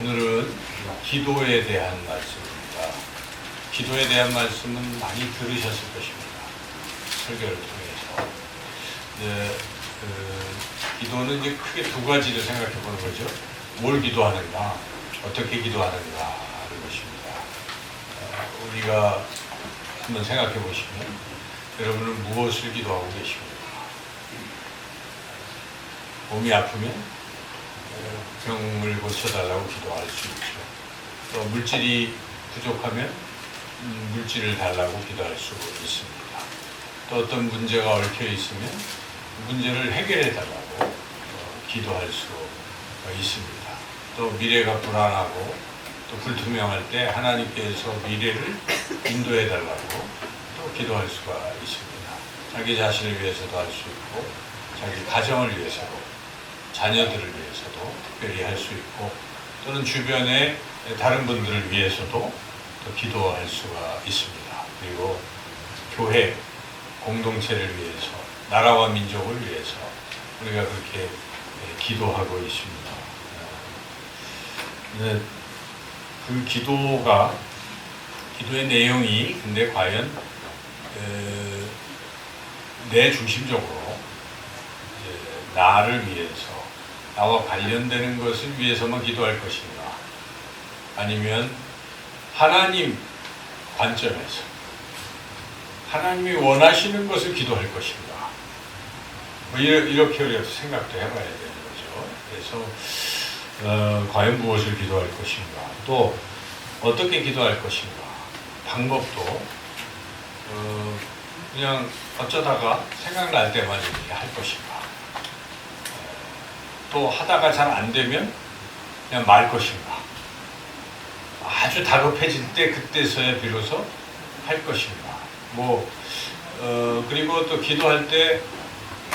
오늘은 기도에 대한 말씀입니다. 기도에 대한 말씀은 많이 들으셨을 것입니다. 설교를 통해서. 기도는 이제 크게 두 가지를 생각해 보는 거죠. 뭘 기도하는가, 어떻게 기도하는가 하는 것입니다. 우리가 한번 생각해 보시면 여러분은 무엇을 기도하고 계십니까? 몸이 아프면 병을 고쳐달라고 기도할 수 있죠. 또 물질이 부족하면 물질을 달라고 기도할 수 있습니다. 또 어떤 문제가 얽혀 있으면 문제를 해결해 달라고 기도할 수 있습니다. 또 미래가 불안하고 또 불투명할 때 하나님께서 미래를 인도해 달라고 또 기도할 수가 있습니다. 자기 자신을 위해서도 할 수 있고 자기 가정을 위해서도 자녀들을 위해서도 특별히 할 수 있고 또는 주변의 다른 분들을 위해서도 또 기도할 수가 있습니다. 그리고 교회 공동체를 위해서 나라와 민족을 위해서 우리가 그렇게 기도하고 있습니다. 그 기도의 내용이 근데 과연 내 중심적으로 나를 위해서 나와 관련되는 것을 위해서만 기도할 것인가, 아니면 하나님 관점에서 하나님이 원하시는 것을 기도할 것인가, 뭐 이렇게 우리가 생각도 해봐야 되는 거죠. 그래서 과연 무엇을 기도할 것인가, 또 어떻게 기도할 것인가, 방법도 그냥 어쩌다가 생각날 때만 이렇게 할 것인가, 또 하다가 잘 안 되면 그냥 말 것인가, 아주 다급해질 때 그때서야 비로소 할 것인가, 그리고 또 기도할 때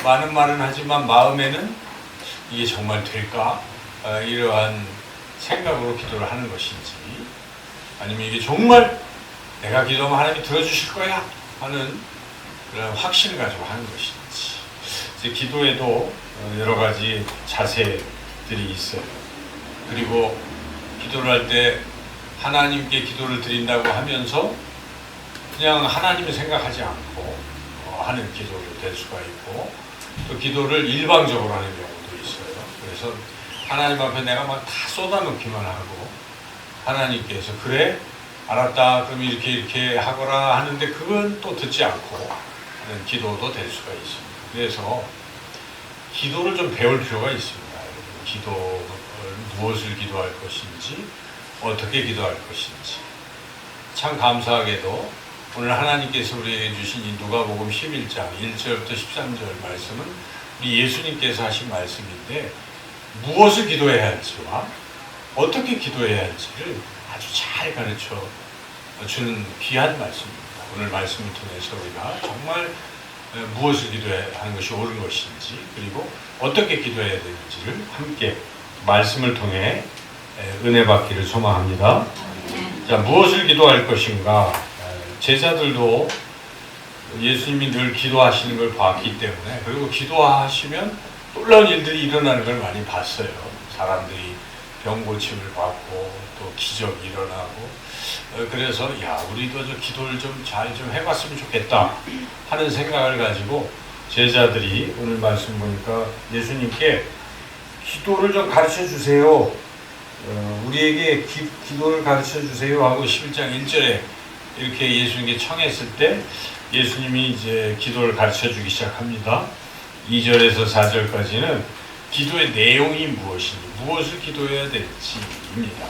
많은 말은 하지만 마음에는 이게 정말 될까, 이러한 생각으로 기도를 하는 것인지, 아니면 이게 정말 내가 기도하면 하나님이 들어주실 거야 하는 그런 확신을 가지고 하는 것인지. 이제 기도에도 여러 가지 자세들이 있어요. 그리고 기도를 할 때 하나님께 기도를 드린다고 하면서 그냥 하나님을 생각하지 않고 하는 기도로 될 수가 있고, 또 기도를 일방적으로 하는 경우도 있어요. 그래서 하나님 앞에 내가 막 다 쏟아놓기만 하고 하나님께서 그래? 알았다. 그럼 이렇게 하거라 하는데 그건 또 듣지 않고 하는 기도도 될 수가 있습니다. 그래서 기도를 좀 배울 필요가 있습니다. 기도를 무엇을 기도할 것인지, 어떻게 기도할 것인지. 참 감사하게도 오늘 하나님께서 우리에게 주신 이 누가복음 11장 1절부터 13절 말씀은 우리 예수님께서 하신 말씀인데, 무엇을 기도해야 할지와 어떻게 기도해야 할지를 아주 잘 가르쳐 주는 귀한 말씀입니다. 오늘 말씀을 통해서 우리가 정말 무엇을 기도해야 하는 것이 옳은 것인지, 그리고 어떻게 기도해야 되는지를 함께 말씀을 통해 은혜 받기를 소망합니다. 자, 무엇을 기도할 것인가? 제자들도 예수님이 늘 기도하시는 걸 봤기 때문에, 그리고 기도하시면 놀라운 일들이 일어나는 걸 많이 봤어요. 사람들이 병 고침을 받고 또 기적이 일어나고, 그래서 우리도 저 기도를 좀 잘 좀 해봤으면 좋겠다 하는 생각을 가지고 제자들이 오늘 말씀 보니까 예수님께 기도를 좀 가르쳐 주세요. 우리에게 기도를 가르쳐 주세요 하고 11장 1절에 이렇게 예수님께 청했을 때 예수님이 이제 기도를 가르쳐 주기 시작합니다. 2절에서 4절까지는 기도의 내용이 무엇인지, 무엇을 기도해야 될지입니다.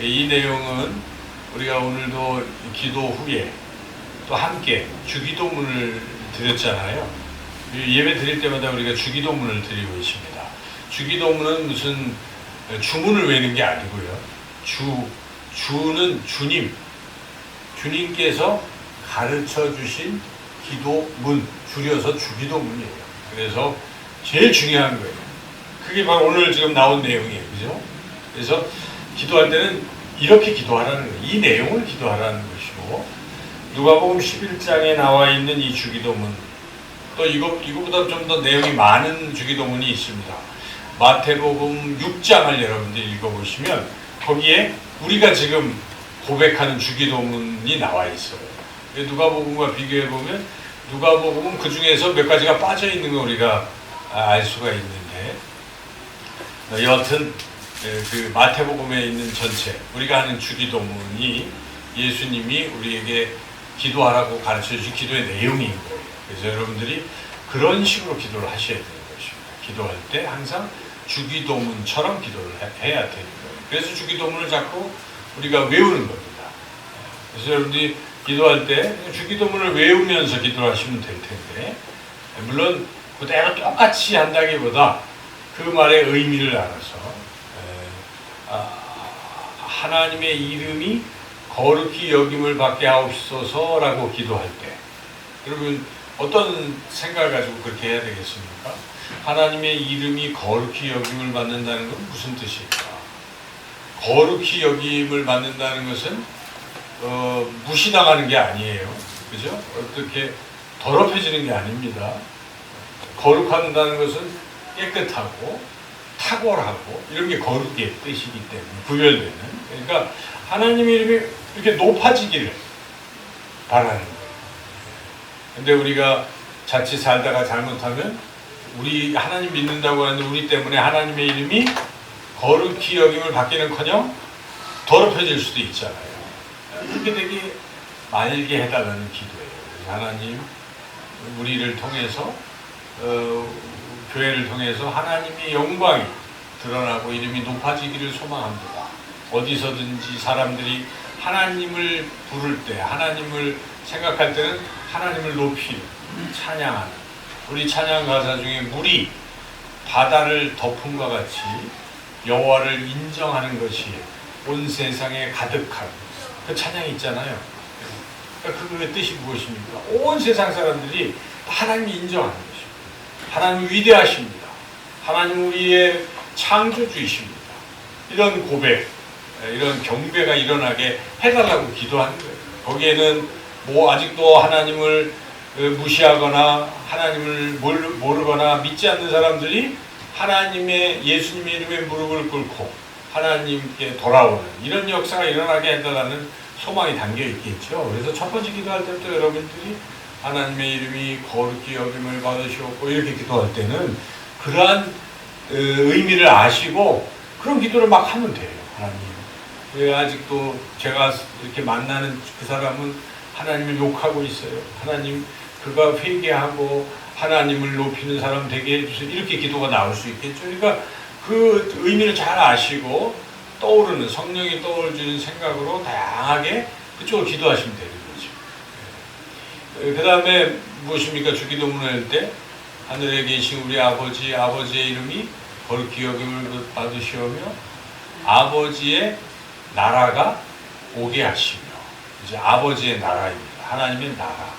이 내용은 우리가 오늘도 기도 후에 또 함께 주기도문을 드렸잖아요. 예배 드릴 때마다 우리가 주기도문을 드리고 있습니다. 주기도문은 무슨 주문을 외는 게 아니고요. 주는 주님께서 가르쳐 주신 기도문, 줄여서 주기도문이에요. 그래서 제일 중요한 거예요. 그게 바로 오늘 지금 나온 내용이에요. 그죠? 그래서 기도할 때는 이렇게 기도하라는 거예요. 이 내용을 기도하라는 것이고, 누가복음 11장에 나와 있는 이 주기도문, 또 이거보다 좀 더 내용이 많은 주기도문이 있습니다. 마태복음 6장을 여러분들이 읽어보시면 거기에 우리가 지금 고백하는 주기도문이 나와 있어요. 누가복음과 비교해 보면 누가복음은 그 중에서 몇 가지가 빠져 있는 거 우리가 알 수가 있는데, 여하튼 그 마태복음에 있는 전체 우리가 하는 주기도문이 예수님이 우리에게 기도하라고 가르쳐 주신 기도의 내용인 거예요. 그래서 여러분들이 그런 식으로 기도를 하셔야 되는 것입니다. 기도할 때 항상 주기도문처럼 기도를 해야 되는 거예요. 그래서 주기도문을 자꾸 우리가 외우는 겁니다. 그래서 여러분들이 기도할 때 주기도문을 외우면서 기도를 하시면 될 텐데, 물론 그대로 똑같이 한다기보다 그 말의 의미를 알아서 하나님의 이름이 거룩히 여김을 받게 하옵소서라고 기도할 때, 여러분 어떤 생각을 가지고 그렇게 해야 되겠습니까? 하나님의 이름이 거룩히 여김을 받는다는 건 무슨 뜻일까? 거룩히 여김을 받는다는 것은 무시당하는 게 아니에요. 그죠? 어떻게 더럽혀지는 게 아닙니다. 거룩한다는 것은 깨끗하고 탁월하고 이런 게 거룩의 뜻이기 때문에 구별되는, 그러니까 하나님의 이름이 이렇게 높아지기를 바라는 거예요. 근데 우리가 자칫 살다가 잘못하면 우리 하나님 믿는다고 하는데 우리 때문에 하나님의 이름이 거룩히 여김을 받기는커녕 더럽혀질 수도 있잖아요. 그렇게 되게 말게 해달라는 기도예요. 하나님 우리를 통해서 교회를 통해서 하나님의 영광이 드러나고 이름이 높아지기를 소망합니다. 어디서든지 사람들이 하나님을 부를 때, 하나님을 생각할 때는 하나님을 높이는, 찬양하는, 우리 찬양 가사 중에 물이 바다를 덮음과 같이 여호와를 인정하는 것이 온 세상에 가득한 그 찬양이 있잖아요. 그러니까 그거의 뜻이 무엇입니까? 온 세상 사람들이 하나님이 인정하는 것입니다. 하나님 위대하십니다. 하나님 우리의 창조주이십니다. 이런 고백, 이런 경배가 일어나게 해달라고 기도하는 거예요. 거기에는 뭐 아직도 하나님을 무시하거나 하나님을 모르거나 믿지 않는 사람들이 하나님의 예수님의 이름에 무릎을 꿇고 하나님께 돌아오는 이런 역사가 일어나게 해달라는 소망이 담겨 있겠죠. 그래서 첫 번째 기도할 때부터 여러분들이 하나님의 이름이 거룩히 여김을 받으시옵고 이렇게 기도할 때는 그러한 의미를 아시고 그런 기도를 막 하면 돼요. 하나님, 왜 아직도 제가 이렇게 만나는 그 사람은 하나님을 욕하고 있어요. 하나님, 그가 회개하고 하나님을 높이는 사람 되게 해주세요. 이렇게 기도가 나올 수 있겠죠. 그러니까 그 의미를 잘 아시고 떠오르는, 성령이 떠올려주는 생각으로 다양하게 그쪽으로 기도하시면 되는 거죠. 그 다음에 무엇입니까? 주기도문을 할 때 하늘에 계신 우리 아버지의 이름이 거룩히 여김을 받으시오며 아버지의 나라가 오게 하시며, 이제 아버지의 나라입니다. 하나님의 나라.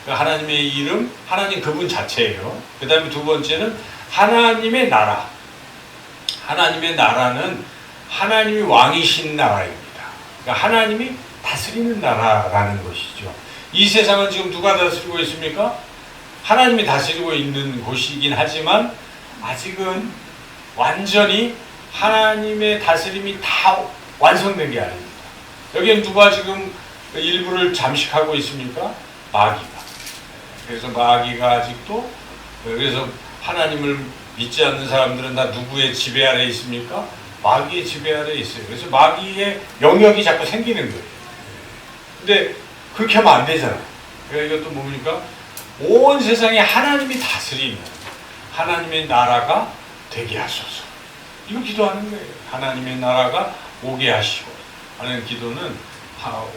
하나님의 이름, 하나님 그분 자체예요. 그 다음에 두 번째는 하나님의 나라. 하나님의 나라는 하나님이 왕이신 나라입니다. 그러니까 하나님이 다스리는 나라라는 것이죠. 이 세상은 지금 누가 다스리고 있습니까? 하나님이 다스리고 있는 곳이긴 하지만 아직은 완전히 하나님의 다스림이 다 완성된 게 아닙니다. 여기엔 누가 지금 일부를 잠식하고 있습니까? 마귀가. 그래서 마귀가 아직도, 그래서 하나님을 믿지 않는 사람들은 다 누구의 지배 아래 있습니까? 마귀의 지배 아래 있어요. 그래서 마귀의 영역이 자꾸 생기는 거예요. 근데 그렇게 하면 안 되잖아요. 그러니까 이것도 뭡니까? 온 세상에 하나님이 다스리는 하나님의 나라가 되게 하소서. 이거 기도하는 거예요. 하나님의 나라가 오게 하시고 하는 기도는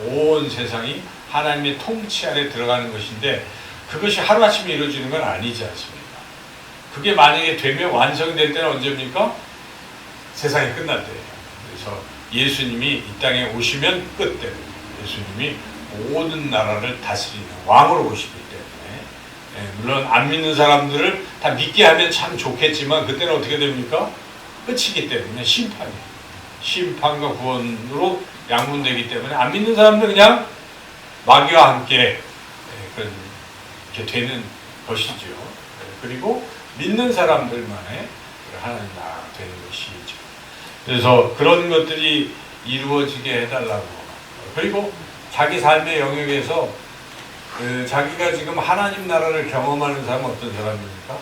온 세상이 하나님의 통치 아래 들어가는 것인데 그것이 하루아침에 이루어지는 건 아니지 않습니까? 그게 만약에 되면 완성될 때는 언제입니까? 세상이 끝날 때예요. 그래서 예수님이 이 땅에 오시면 끝 때문에 예수님이 모든 나라를 다스리는 왕으로 오시기 때문에, 물론 안 믿는 사람들을 다 믿게 하면 참 좋겠지만 그때는 어떻게 됩니까? 끝이기 때문에 심판과 구원으로 양분되기 때문에 안 믿는 사람들 그냥 마귀와 함께 그렇게 되는 것이죠. 그리고 믿는 사람들만의 하나님 나라가 되는 것이죠. 그래서 그런 것들이 이루어지게 해달라고. 그리고 자기 삶의 영역에서 자기가 지금 하나님 나라를 경험하는 사람은 어떤 사람입니까?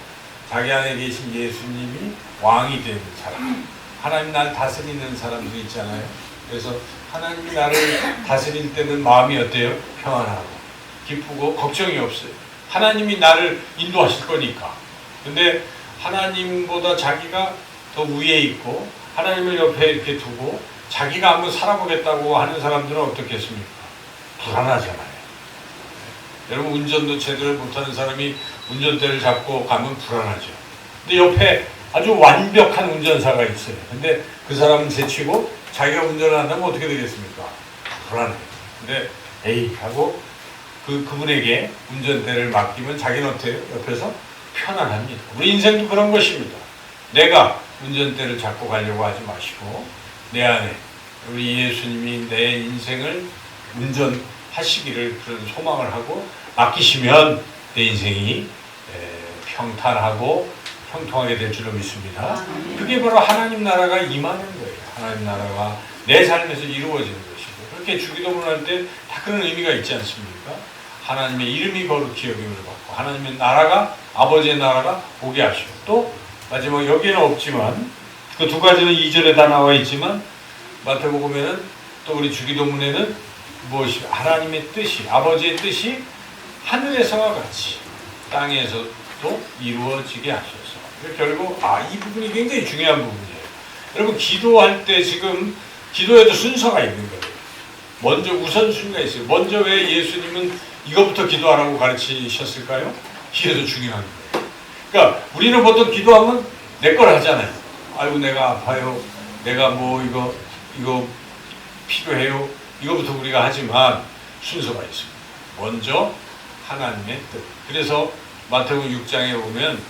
자기 안에 계신 예수님이 왕이 되는 사람, 하나님 나를 다스리는 사람도 있잖아요. 그래서 하나님이 나를 다스릴 때는 마음이 어때요? 평안하고 기쁘고 걱정이 없어요. 하나님이 나를 인도하실 거니까. 근데 하나님보다 자기가 더 위에 있고 하나님을 옆에 이렇게 두고 자기가 한번 살아보겠다고 하는 사람들은 어떻겠습니까? 불안하잖아요. 여러분, 운전도 제대로 못하는 사람이 운전대를 잡고 가면 불안하죠. 근데 옆에 아주 완벽한 운전사가 있어요. 근데 그 사람은 제치고 자기가 운전을 한다면 어떻게 되겠습니까? 불안해요. 근데 에이 하고 그분에게 운전대를 맡기면 자기는 어때요? 옆에서 편안합니다. 우리 인생도 그런 것입니다. 내가 운전대를 잡고 가려고 하지 마시고 내 안에 우리 예수님이 내 인생을 운전하시기를 그런 소망을 하고 맡기시면 내 인생이 평탄하고 형통하게 될 줄로 믿습니다. 그게 바로 하나님 나라가 임하는 거예요. 하나님 나라가 내 삶에서 이루어지는 것이고, 그렇게 주기도문 할 때 다 그런 의미가 있지 않습니까? 하나님의 이름이 거룩히 여김을 받고 하나님의 나라가, 아버지의 나라가 오게 하시고, 또 마지막 여기에는 없지만 그 두 가지는 2절에 다 나와 있지만 마태복음에는 또 우리 주기도문에는 무엇이 하나님의 뜻이, 아버지의 뜻이 하늘에서와 같이 땅에서도 이루어지게 하소서. 결국 이 부분이 굉장히 중요한 부분이에요. 여러분, 기도할 때 지금 기도에도 순서가 있는 거예요. 먼저 우선순위가 있어요. 먼저 왜 예수님은 이거부터 기도하라고 가르치셨을까요? 이게 더 중요한 거예요. 그러니까 우리는 보통 기도하면 내 걸 하잖아요. 아이고 내가 아파요. 내가 뭐 이거 필요해요. 이거부터 우리가 하지만 순서가 있습니다. 먼저 하나님의 뜻. 그래서 마태복음 6장에 보면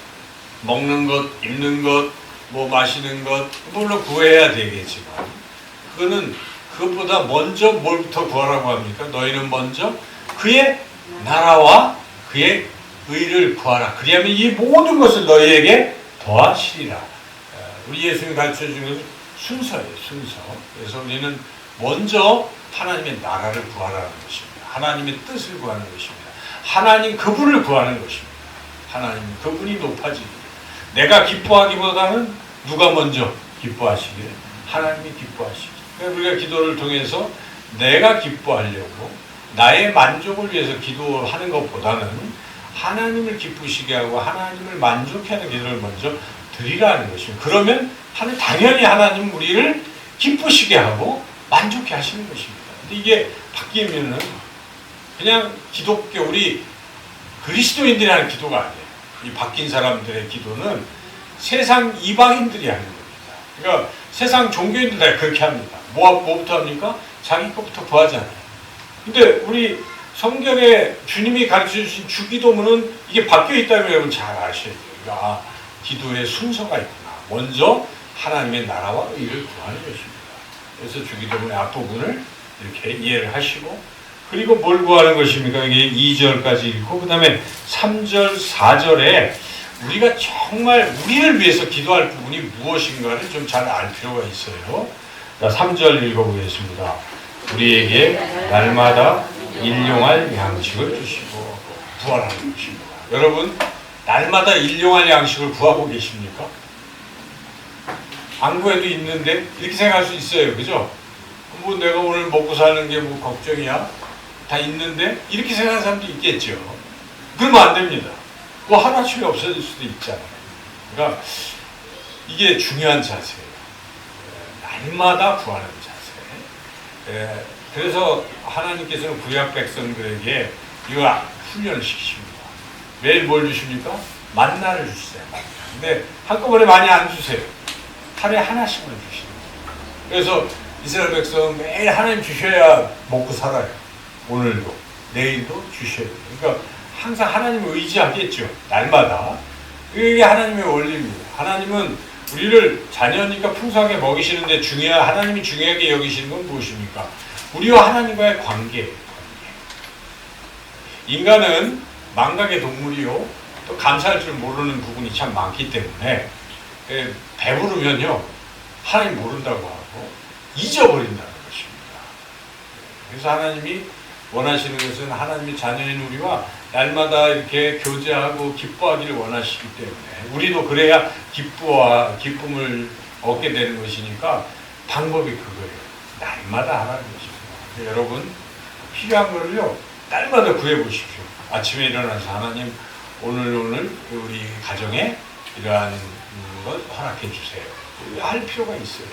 먹는 것, 입는 것, 뭐 마시는 것, 물론 구해야 되겠지만 그것보다 먼저 뭘부터 구하라고 합니까? 너희는 먼저 그의 나라와 그의 의를 구하라. 그리하면 이 모든 것을 너희에게 더하시리라. 우리 예수님이 가르쳐주는 것은 순서예요. 순서. 그래서 우리는 먼저 하나님의 나라를 구하라는 것입니다. 하나님의 뜻을 구하는 것입니다. 하나님 그분을 구하는 것입니다. 하나님 그분이 높아지기를. 내가 기뻐하기보다는 누가 먼저 기뻐하시기를? 하나님이 기뻐하시기를. 그러니까 우리가 기도를 통해서 내가 기뻐하려고 나의 만족을 위해서 기도하는 것보다는 하나님을 기쁘시게 하고 하나님을 만족해 하는 기도를 먼저 드리라는 것입니다. 그러면 당연히 하나님은 우리를 기쁘시게 하고 만족해 하시는 것입니다. 근데 이게 바뀌면은 그냥 기독교, 우리 그리스도인들이 하는 기도가 아니에요. 이 바뀐 사람들의 기도는 세상 이방인들이 하는 겁니다. 그러니까 세상 종교인들 다 그렇게 합니다. 뭐부터 합니까? 자기 것부터 구하잖아요. 근데 우리 성경에 주님이 가르쳐주신 주기도문은 이게 바뀌어 있다는 걸 여러분 잘 아셔야 돼요. 그러니까 기도의 순서가 있구나. 먼저 하나님의 나라와 의를 구하는 것입니다. 그래서 주기도문의 앞부분을 이렇게 이해를 하시고, 그리고 뭘 구하는 것입니까? 이게 2절까지 읽고 그 다음에 3절, 4절에 우리가 정말 우리를 위해서 기도할 부분이 무엇인가를 좀 잘 알 필요가 있어요. 자, 3절 읽어보겠습니다. 우리에게 날마다 일용할 양식을 주시고 구하라는 것입니다. 여러분, 날마다 일용할 양식을 구하고 계십니까? 안 구해도 있는데 이렇게 생각할 수 있어요. 그죠? 뭐 내가 오늘 먹고 사는 게 뭐 걱정이야? 다 있는데? 이렇게 생각하는 사람도 있겠죠. 그러면 안 됩니다. 뭐 하루아침에 없어질 수도 있잖아요. 그러니까 이게 중요한 자세예요. 날마다 구하는 자세. 그래서 하나님께서는 구약 백성들에게 이거 훈련을 시키십니다. 매일 뭘 주십니까? 만나를 주세요. 근데 한꺼번에 많이 안 주세요. 하루에 하나씩만 주시는 거예요. 그래서 이스라엘 백성은 매일 하나님 주셔야 먹고 살아요. 오늘도 내일도 주셔야 돼요. 그러니까 항상 하나님을 의지하겠죠. 날마다. 그게 하나님의 원리입니다. 하나님은 우리를 자녀니까 풍성하게 먹이시는데 하나님이 중요하게 여기시는 건 무엇입니까? 우리와 하나님과의 관계예요. 인간은 망각의 동물이요. 또 감사할 줄 모르는 부분이 참 많기 때문에 배부르면요. 하나님 모른다고 하고 잊어버린다는 것입니다. 그래서 하나님이 원하시는 것은 하나님의 자녀인 우리와 날마다 이렇게 교제하고 기뻐하기를 원하시기 때문에 우리도 그래야 기쁨을 얻게 되는 것이니까 방법이 그거예요. 날마다 하라는 것입니다. 여러분 필요한 거를요 날마다 구해보십시오. 아침에 일어나서 하나님 오늘 우리 가정에 이러한 것 허락해 주세요. 할 필요가 있어요.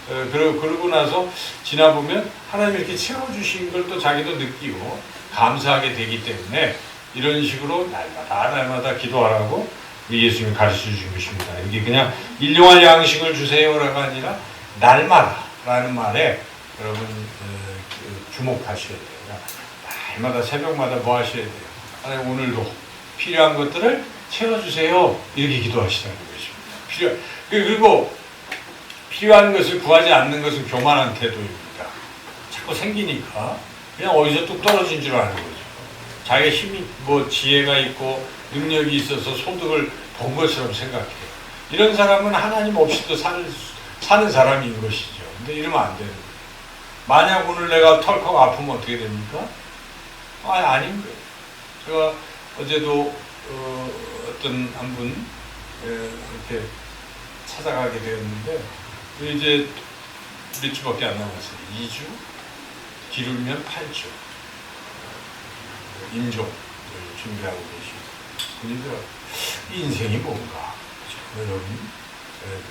그러고 나서 지나보면 하나님이 이렇게 채워주신 걸 또 자기도 느끼고 감사하게 되기 때문에 이런 식으로 날마다 기도하라고 예수님이 가르쳐 주신 것입니다. 이게 그냥 일용할 양식을 주세요라가 아니라 날마다라는 말에 여러분 주목하셔야 돼요. 날마다 새벽마다 뭐 하셔야 돼요? 하나님 오늘도 필요한 것들을 채워주세요. 이렇게 기도하시라는 것입니다. 그리고 필요한 것을 구하지 않는 것은 교만한 태도입니다. 자꾸 생기니까 그냥 어디서 뚝 떨어진 줄 아는 거죠. 자기가 힘이 지혜가 있고 능력이 있어서 소득을 본 것처럼 생각해요. 이런 사람은 하나님 없이도 사는 사람인 것이죠. 근데 이러면 안 되는 거예요. 만약 오늘 내가 털컥 아프면 어떻게 됩니까? 아닌 거예요. 제가 어제도 어떤 한 분 이렇게 찾아가게 되었는데 이제 몇 주밖에 안 남았어요. 2주? 기르면 8주. 임종을 준비하고 계시고. 그러니까 인생이 뭔가. 여러분,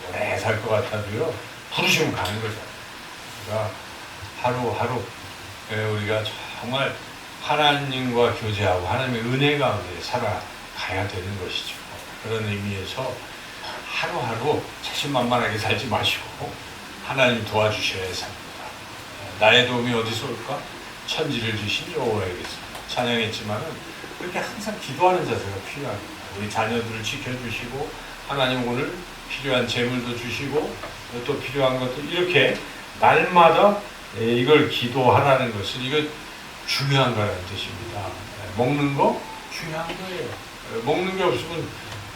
오래 살 것 같아도요, 부르시면 가는 거잖아요. 그러니까 하루하루 우리가 정말 하나님과 교제하고 하나님의 은혜 가운데 살아가야 되는 것이죠. 그런 의미에서 하루하루 자신만만하게 살지 마시고 하나님 도와주셔야 삽니다. 나의 도움이 어디서 올까? 천지를 주신 여호와에게서. 찬양했지만은 그렇게 항상 기도하는 자세가 필요합니다. 우리 자녀들을 지켜주시고 하나님 오늘 필요한 재물도 주시고 또 필요한 것도 이렇게 날마다 이걸 기도하라는 것은 이거 중요한 거라는 뜻입니다. 먹는 거 중요한 거예요. 먹는 게 없으면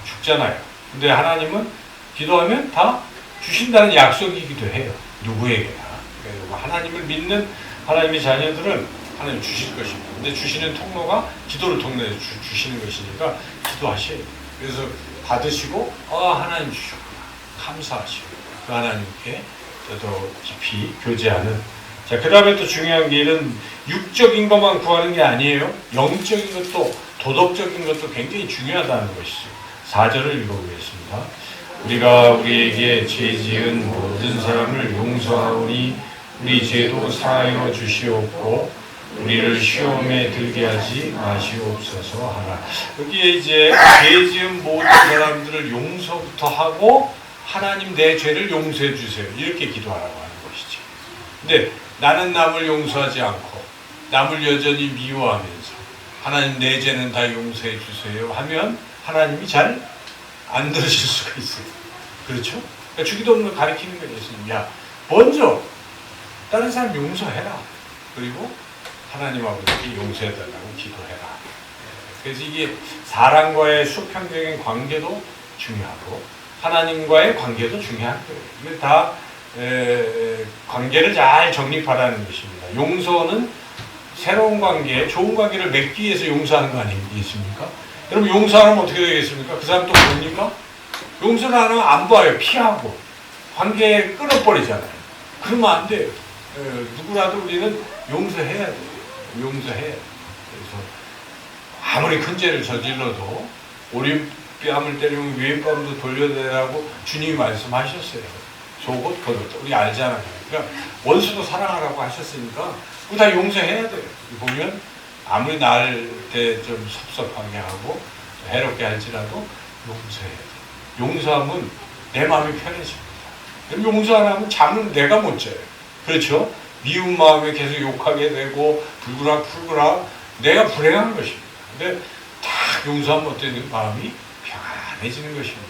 죽잖아요. 근데 하나님은 기도하면 다 주신다는 약속이기도 해요. 누구에게나. 하나님을 믿는 하나님의 자녀들은 하나님 주실 것입니다. 근데 주시는 통로가 기도를 통해 주시는 것이니까 기도하셔야 돼요. 그래서 받으시고 하나님 주셨구나. 감사하시고 그 하나님께 더 깊이 교제하는. 자, 그 다음에 또 중요한 게 이런 육적인 것만 구하는 게 아니에요. 영적인 것도 도덕적인 것도 굉장히 중요하다는 것이죠. 4절을 읽어보겠습니다. 우리가 우리에게 죄 지은 모든 사람을 용서하오니 우리 죄도 사하여 주시옵고 우리를 시험에 들게 하지 마시옵소서 하라. 여기에 이제 죄 지은 모든 사람들을 용서부터 하고 하나님 내 죄를 용서해 주세요. 이렇게 기도하라고 하는 것이죠. 근데 나는 남을 용서하지 않고 남을 여전히 미워하면서 하나님 내 죄는 다 용서해 주세요 하면 하나님이 잘 안 들으실 수가 있어요. 그렇죠? 그러니까 주기도 없는 가르치는 거예요. 예수님. 야, 먼저 다른 사람 용서해라. 그리고 하나님 아버지께 용서해달라고 기도해라. 그래서 이게 사람과의 수평적인 관계도 중요하고 하나님과의 관계도 중요한 거예요. 이게 다 관계를 잘 정립하라는 것입니다. 용서는 새로운 관계, 좋은 관계를 맺기 위해서 용서하는 거 아니겠습니까? 여러분 용서하면 어떻게 되겠습니까? 그 사람 또 뭡니까? 용서를 안 하면 안 봐요. 피하고 관계 끊어버리잖아요. 그러면 안 돼요. 누구라도 우리는 용서해야 돼요. 용서해야 돼요. 그래서 아무리 큰 죄를 저질러도 오른뺨을 때리면 왼뺨도 돌려내라고 주님이 말씀하셨어요. 속옷 겉옷 우리 알잖아요. 그러니까 원수도 사랑하라고 하셨으니까 그거 다 용서해야 돼요. 보면 아무리 나을 때 좀 섭섭하게 하고 해롭게 할지라도 용서해야 돼요. 용서하면 내 마음이 편해집니다. 용서 안 하면 잠은 내가 못 자요. 그렇죠? 미운 마음에 계속 욕하게 되고 불그락 내가 불행한 것입니다. 근데 딱 용서하면 어떤 마음이 평안해지는 것입니다.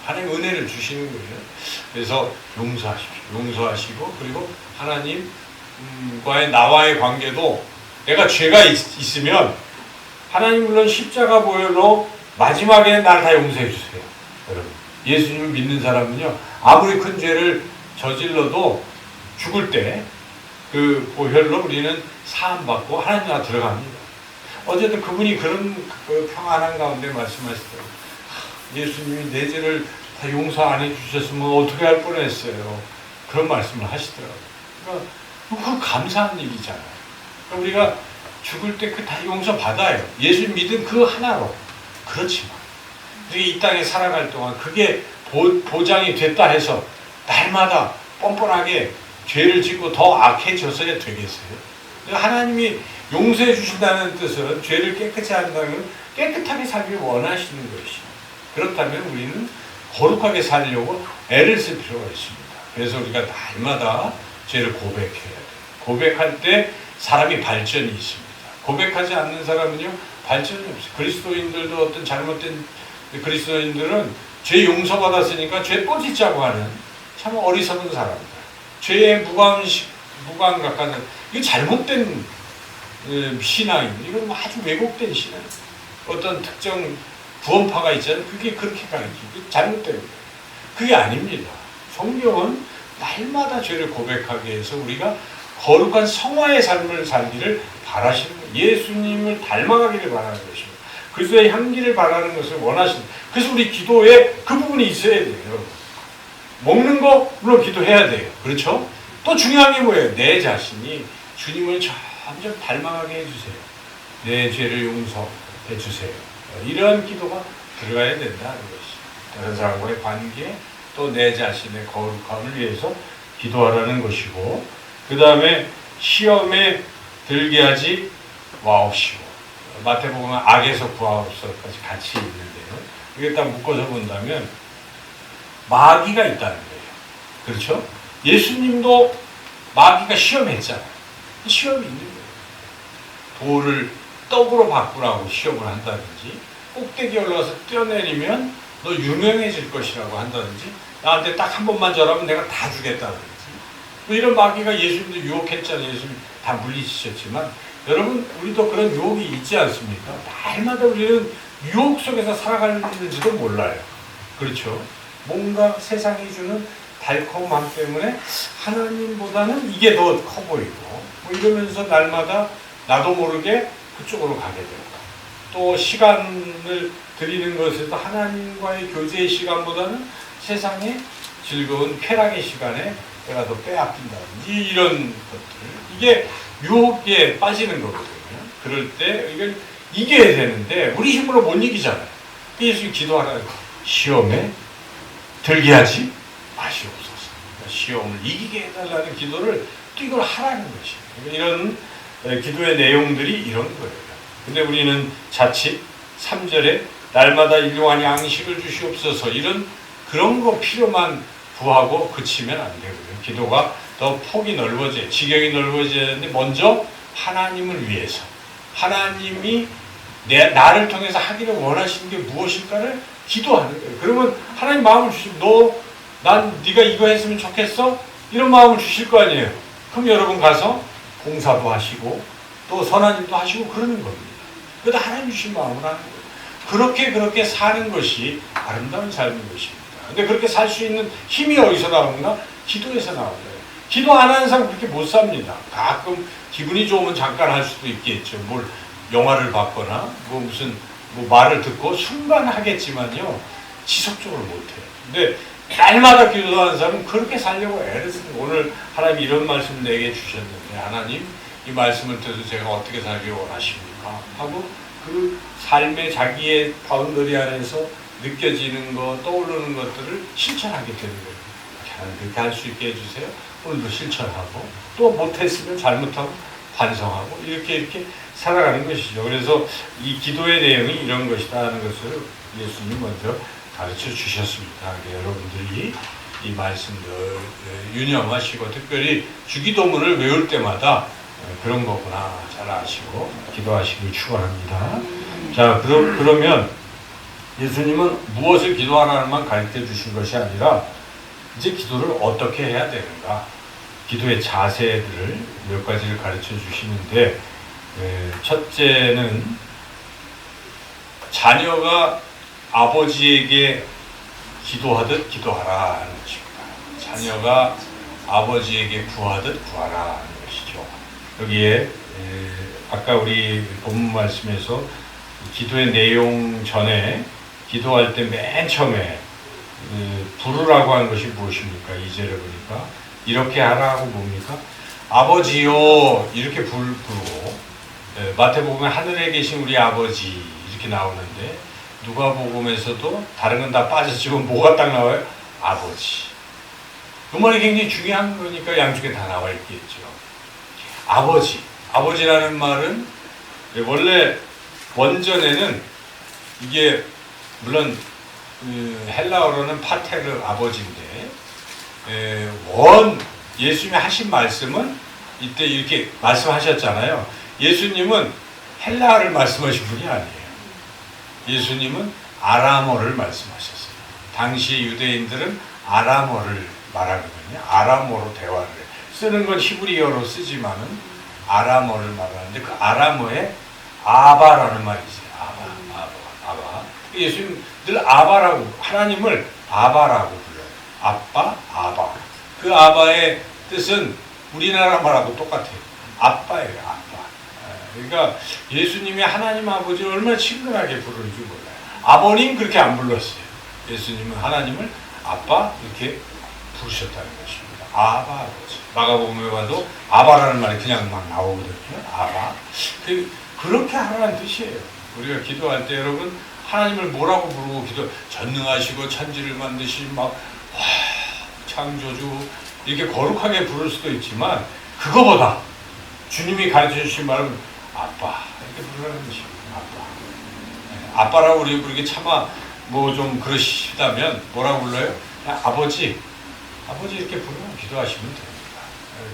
하나님 은혜를 주시는 거예요. 그래서 용서하십시오. 용서하시고 그리고 하나님과의 나와의 관계도 내가 죄가 있으면 하나님 물론 십자가 보혈로 마지막에 날 다 용서해 주세요. 여러분 예수님을 믿는 사람은요 아무리 큰 죄를 저질러도 죽을 때 그 보혈로 우리는 사함받고 하나님 나라 들어갑니다. 어쨌든 그분이 그런 그 평안한 가운데 말씀하시더라고요. 예수님이 내 죄를 다 용서 안 해주셨으면 어떻게 할 뻔했어요. 그런 말씀을 하시더라고요. 그러니까 그 감사한 일이잖아요. 그러니까 우리가 죽을 때 그 다 용서 받아요. 예수 믿음 그 하나로. 그렇지만 우리가 이 땅에 살아갈 동안 그게 보장이 됐다 해서 날마다 뻔뻔하게 죄를 짓고 더 악해져서야 되겠어요? 하나님이 용서해 주신다는 뜻은 죄를 깨끗이 한다는 깨끗하게 살기를 원하시는 것이죠. 그렇다면 우리는 거룩하게 살려고 애를 쓸 필요가 있습니다. 그래서 우리가 날마다 죄를 고백해야 돼요. 고백할 때 사람이 발전이 있습니다. 고백하지 않는 사람은요, 발전이 없어요. 그리스도인들도 어떤 잘못된 그리스도인들은 죄 용서받았으니까 죄 또 짓자고 하는 참 어리석은 사람들. 죄에 무감각하는, 이거 잘못된 신앙입니다. 이건 아주 왜곡된 신앙. 어떤 특정 구원파가 있잖아요. 그게 그렇게 가르치고 잘못된 거예요. 그게 아닙니다. 성경은 날마다 죄를 고백하게 해서 우리가 거룩한 성화의 삶을 살기를 바라시는 거예요. 예수님을 닮아가기를 바라는 것입니다. 그리스도의 향기를 바라는 것을 원하시는 거예요. 그래서 우리 기도에 그 부분이 있어야 돼요. 먹는 거 물론 기도해야 돼요. 그렇죠? 또 중요한 게 뭐예요? 내 자신이 주님을 점점 닮아가게 해주세요. 내 죄를 용서해 주세요. 이러한 기도가 들어가야 된다는 것이 다른 사람과의 관계, 또 내 자신의 거룩함을 위해서 기도하라는 것이고, 그 다음에 시험에 들게 하지 마옵시고, 마태복음은 악에서 구하옵소서까지 같이 있는데요. 이게 딱 묶어서 본다면 마귀가 있다는 거예요. 그렇죠? 예수님도 마귀가 시험했잖아요. 시험이 있는 거예요. 돌을 떡으로 바꾸라고 시험을 한다든지, 꼭대기에 올라가서 뛰어내리면 너 유명해질 것이라고 한다든지, 나한테 딱 한 번만 절하면 내가 다 주겠다든지, 뭐 이런 마귀가 예수님도 유혹했잖아요. 예수님 다 물리치셨지만, 여러분 우리도 그런 유혹이 있지 않습니까? 날마다 우리는 유혹 속에서 살아가는지도 몰라요. 그렇죠? 뭔가 세상이 주는 달콤함 때문에 하나님보다는 이게 더 커 보이고, 뭐 이러면서 날마다 나도 모르게 그쪽으로 가게 되고, 또 시간을 드리는 것에도 하나님과의 교제의 시간보다는 세상의 즐거운 쾌락의 시간에 내가 더 빼앗긴다든지 이런 것들, 이게 유혹에 빠지는 거거든요. 그럴 때 이걸 이겨야 되는데 우리 힘으로 못 이기잖아요. 예수님 기도하라고, 시험에 들게 하지 마시옵소서. 시험을 이기게 해달라는 기도를 또 이걸 하라는 것이에요. 이런 기도의 내용들이 이런 거예요. 근데 우리는 자칫 3절에 날마다 일용할 양식을 주시옵소서, 이런 그런 거 필요만 구하고 그치면 안 되고요. 기도가 더 폭이 넓어져요. 지경이 넓어져야 되는데 먼저 하나님을 위해서, 하나님이 나를 통해서 하기를 원하시는 게 무엇일까를 기도하는 거예요. 그러면 하나님 마음을 주시면 난 네가 이거 했으면 좋겠어? 이런 마음을 주실 거 아니에요. 그럼 여러분 가서 봉사도 하시고 또 선한 일도 하시고 그러는 겁니다. 그러다 하나님 주신 마음을 하는 거예요. 그렇게 사는 것이 아름다운 삶인 것입니다. 근데 그렇게 살 수 있는 힘이 어디서 나오는가? 기도에서 나오죠. 기도 안 하는 사람 그렇게 못 삽니다. 가끔 기분이 좋으면 잠깐 할 수도 있겠죠. 뭘 영화를 봤거나 무슨 말을 듣고 순간 하겠지만요, 지속적으로 못해요. 근데 날마다 기도하는 사람은 그렇게 살려고 애를 씁니다. 오늘 하나님이 이런 말씀 내게 주셨는데, 하나님 이 말씀을 들어서 제가 어떻게 살기 원하십니까? 하고 그 삶의 자기의 바운더리 안에서 느껴지는 것, 떠오르는 것들을 실천하게 되는 거예요. 그렇게 할 수 있게 해주세요. 오늘도 실천하고, 또 못했으면 잘못하고 반성하고, 이렇게 살아가는 것이죠. 그래서 이 기도의 내용이 이런 것이다 하는 것을 예수님 먼저 가르쳐 주셨습니다. 여러분들이 이 말씀들 유념하시고, 특별히 주기도문을 외울 때마다 그런 거구나 잘 아시고 기도하시길 축원합니다. 자, 그러면 예수님은 무엇을 기도하라는만 가르쳐 주신 것이 아니라 이제 기도를 어떻게 해야 되는가, 기도의 자세들을 몇 가지를 가르쳐 주시는데, 첫째는 자녀가 아버지에게 기도하듯 기도하라 하는 것입니다. 자녀가 아버지에게 구하듯 구하라 하는 것입니다. 것이죠. 여기에 아까 우리 본문 말씀에서 기도의 내용 전에 기도할 때 맨 처음에 부르라고 하는 것이 무엇입니까? 2절에 보니까 이렇게 하라고 뭡니까? 아버지요 이렇게 부르고 마태복음에 하늘에 계신 우리 아버지 이렇게 나오는데 누가복음에서도 다른 건 다 빠졌지만 뭐가 딱 나와요? 아버지. 그 말이 굉장히 중요한 거니까 양쪽에 다 나와 있겠죠. 아버지. 아버지라는 말은 원래 원전에는 이게 물론 헬라어로는 파테르 아버지인데 예수님이 하신 말씀은 이때 이렇게 말씀하셨잖아요. 예수님은 헬라어를 말씀하신 분이 아니에요. 예수님은 아람어를 말씀하셨어요. 당시 유대인들은 아람어를 말하거든요. 아람어로 대화를 해요. 쓰는 건 히브리어로 쓰지만은 아람어를 말하는데 그 아람어에 아바라는 말이 있어요. 아바. 예수님 늘 아바라고, 하나님을 아바라고 불러요. 아빠, 아바. 그 아바의 뜻은 우리나라 말하고 똑같아요. 아빠예요, 아빠. 그러니까 예수님이 하나님 아버지를 얼마나 친근하게 부르는지 몰라요. 아버님 그렇게 안 불렀어요. 예수님은 하나님을 아빠 이렇게 부르셨다는 것입니다. 아바 아버지. 마가복음에 봐도 아바라는 말이 그냥 막 나오거든요. 아바. 그렇게 하라는 뜻이에요. 우리가 기도할 때 여러분 하나님을 뭐라고 부르고 전능하시고 천지를 만드신 창조주 이렇게 거룩하게 부를 수도 있지만 그거보다 주님이 가르쳐 주신 말은 아빠 이렇게 부르라는 것입니다. 아빠. 아빠라고 우리 그렇게 차마 뭐 좀 그러시다면 뭐라고 불러요? 아버지 이렇게 부르면 기도하시면 됩니다.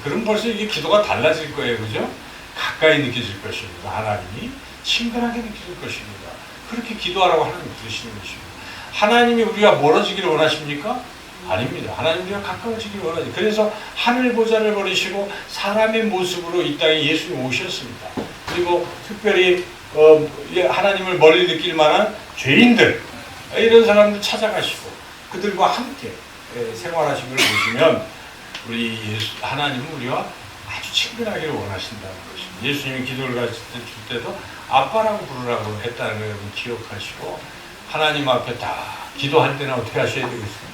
그럼 벌써 이게 기도가 달라질 거예요. 그죠? 가까이 느껴질 것입니다. 하나님이 친근하게 느껴질 것입니다. 그렇게 기도하라고 하나님 부르시는 것입니다. 하나님이 우리가 멀어지기를 원하십니까? 아닙니다. 하나님 우리가 가까워지기를 원하지. 그래서 하늘 보좌를 버리시고 사람의 모습으로 이 땅에 예수님이 오셨습니다. 그리고 특별히 하나님을 멀리 느낄 만한 죄인들 이런 사람들 찾아가시고 그들과 함께 생활하신 걸 보시면 우리 하나님은 우리와 아주 친근하기를 원하신다는 것입니다. 예수님이 기도를 가르칠 때도 아빠라고 부르라고 했다는 걸 여러분 기억하시고 하나님 앞에 다 기도할 때는 어떻게 하셔야 되겠어요?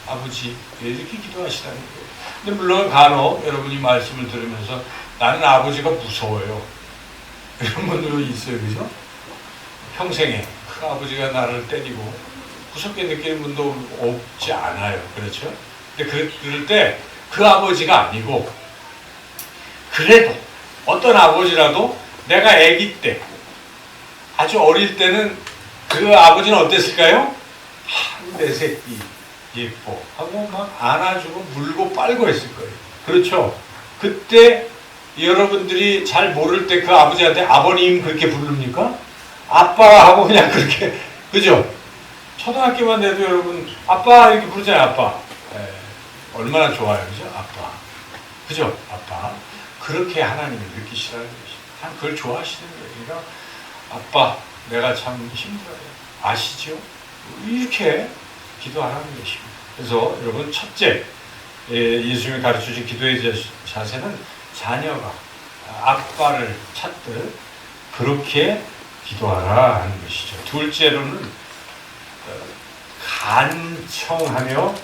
아버지 이렇게 기도하시라는 거예요. 근데 물론 간혹 여러분이 말씀을 들으면서 나는 아버지가 무서워요. 이런 분들도 있어요. 그죠? 평생에 그 아버지가 나를 때리고 무섭게 느끼는 분도 없지 않아요. 그렇죠? 근데 그럴 때 그 아버지가 아니고 그래도 어떤 아버지라도 내가 아기 때 아주 어릴 때는 그 아버지는 어땠을까요? 내 새끼 예뻐 하고 막 안아주고 물고 빨고 했을 거예요. 그렇죠? 그때 여러분들이 잘 모를 때 그 아버지한테 아버님 그렇게 부릅니까? 아빠 하고 그냥 그렇게 그죠? 초등학교만 돼도 여러분 아빠 이렇게 부르잖아요. 아빠 얼마나 좋아요. 그죠? 아빠 그죠? 아빠 그렇게 하나님이 느끼시라는 것입니다. 그걸 좋아하시는 거예요. 그러니까 아빠 내가 참 힘들어요. 아시죠? 이렇게 기도하라는 것입니다. 그래서 여러분 첫째 예수님이 가르쳐주신 기도의 자세는 자녀가 아빠를 찾듯 그렇게 기도하라 하는 것이죠. 둘째로는 간청하며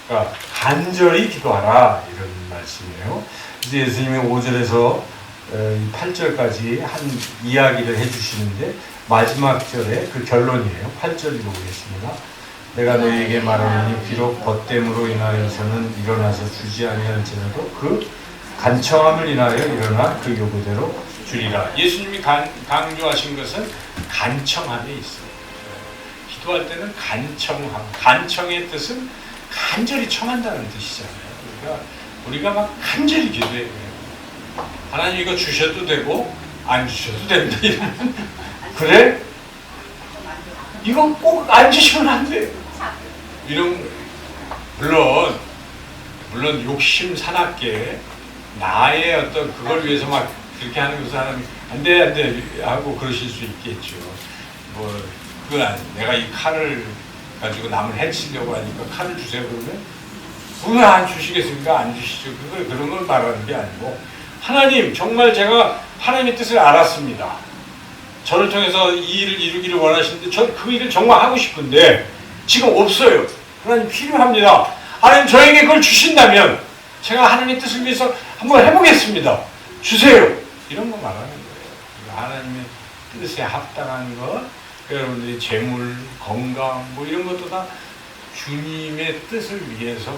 그러니까 간절히 기도하라 이런 말씀이에요. 이제 예수님이 5절에서 8절까지 한 이야기를 해주시는데 마지막 절에 그 결론이에요. 8절 읽어보겠습니다. 내가 너희에게 말하노니 비록 벗됨으로 인하여서는 일어나서 주지 아니할지라도 그 간청함을 인하여 일어나 그 요구대로 주리라. 예수님이 강조하신 것은 간청함에 있어요. 기도할 때는 간청함. 간청의 뜻은 간절히 청한다는 뜻이잖아요. 그러니까 우리가 막 간절히 기도해요. 하나님 이거 주셔도 되고 안 주셔도 된다. 그래? 이거 꼭 안 주시면 안 돼요. 이런 물론 욕심 사납게 나의 어떤 그걸 위해서 막 그렇게 하는 것은 하나님 안 돼 하고 그러실 수 있겠죠. 내가 이 칼을 가지고 남을 해치려고 하니까 칼을 주세요 그러면 왜 안 주시겠습니까? 안 주시죠. 그런 걸 말하는 게 아니고, 하나님, 정말 제가 하나님의 뜻을 알았습니다. 저를 통해서 이 일을 이루기를 원하시는데, 전 그 일을 정말 하고 싶은데, 지금 없어요. 하나님 필요합니다. 하나님 저에게 그걸 주신다면, 제가 하나님의 뜻을 위해서 한번 해보겠습니다. 주세요. 이런 거 말하는 거예요. 하나님의 뜻에 합당한 것, 여러분들이 재물, 건강, 뭐 이런 것도 다 주님의 뜻을 위해서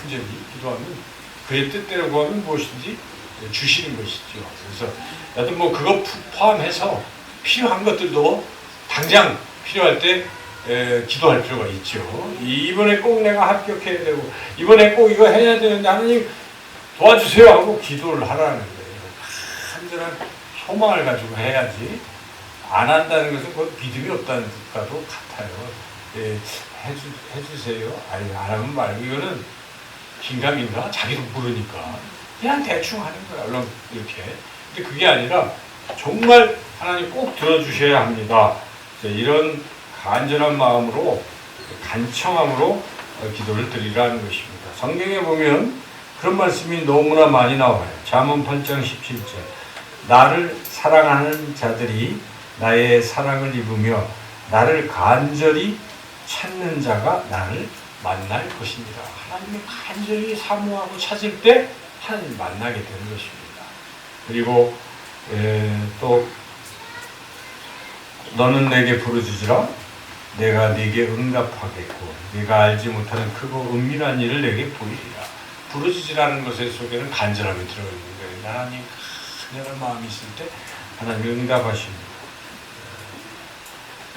간절히 기도하면, 그의 뜻대로 구하면 무엇인지 주시는 것이죠. 그래서 여하튼 뭐 그거 포함해서 필요한 것들도 당장 필요할 때 기도할 필요가 있죠. 이번에 꼭 내가 합격해야 되고, 이번에 꼭 이거 해야 되는데 하나님 도와주세요 하고 기도를 하라는 거예요. 간절한 소망을 가지고 해야지, 안 한다는 것은 그 믿음이 없다는 것과도 같아요. 해주세요. 아니, 안 하면 말고, 이거는 긴가민가? 자기도 모르니까 그냥 대충 하는 거야. 얼른 이렇게. 근데 그게 아니라 정말 하나님 꼭 들어주셔야 합니다. 이런 간절한 마음으로, 간청함으로 기도를 드리라는 것입니다. 성경에 보면 그런 말씀이 너무나 많이 나와요. 잠언 8장 17절. 나를 사랑하는 자들이 나의 사랑을 입으며 나를 간절히 찾는 자가 나를 만날 것입니다. 하나님을 간절히 사모하고 찾을 때 하나님 만나게 되는 것입니다. 그리고 또 너는 내게 부르짖으라 내가 네게 응답하겠고 네가 알지 못하는 크고 은밀한 일을 내게 보이리라. 부르짖으라는 것의 속에는 간절함이 들어있는 거예요. 하나님 간절한 마음이 있을 때 하나님이 응답하십니다.